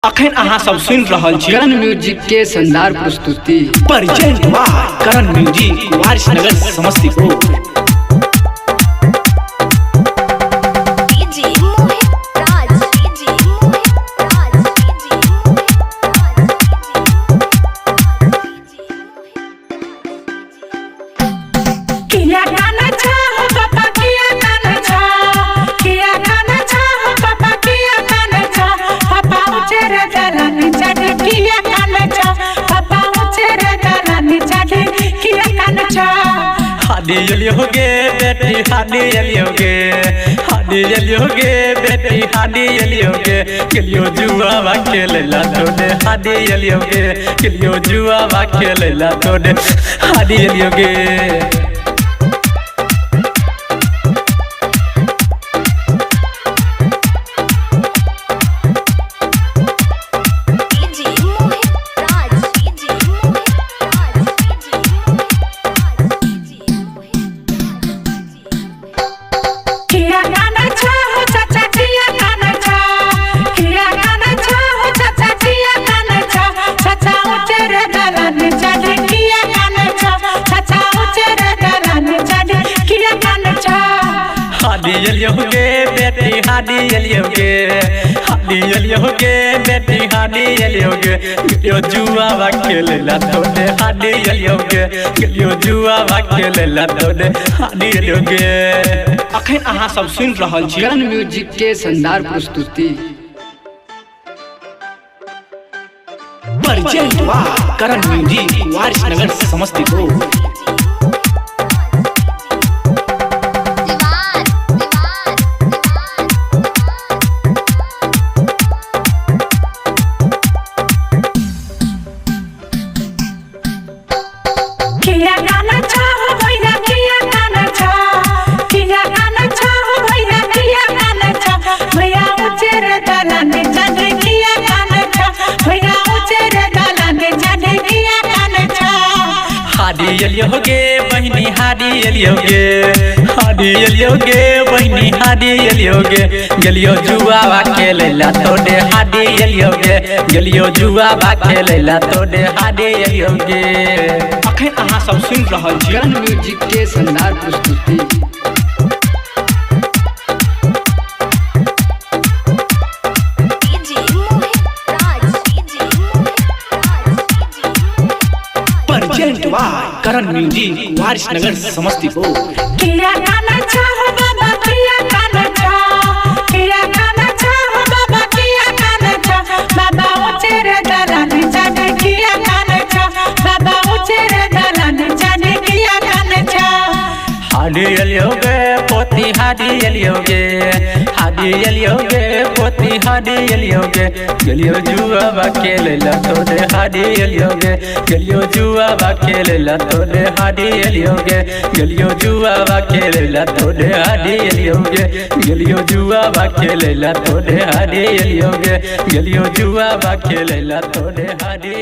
अखन अहाँ सब सुन रहल छी करण म्यूजिक के शानदार प्रस्तुति present by Karan music Warisnagar Samastipur. हादी बेटी हादी बेटी हादी किलियो जुआ खेलला तोने हादी किलियो जुआ खेलला तोने हादी बेटी हादी बेटी हादी किलियो जुआ खेलला तोने हादी किलियो जुआ खेलला तोने हादी अखन अहाँ सब सुन रहल छी करण म्यूजिक के शानदार प्रस्तुति present by Karan music Warisnagar Samastipur. बहनी बहनी हादी गलियो जुआ खेलला तोने हादी गलियो जुआ खेलला तोने हादी अखन अहाँ सब सुन रहल छी करण म्यूजिक के शानदार प्रस्तुति present by Karan music Warisnagar Samastipur. पोती हादी गलियो जुआ खेलला तोने हादी गलियो जुआ खेलला तोने हादी गलियो जुआ खेलला तोने हादी गलियो जुआ खेलला तोने हादी गलियो जुआ खेलला तोने हादी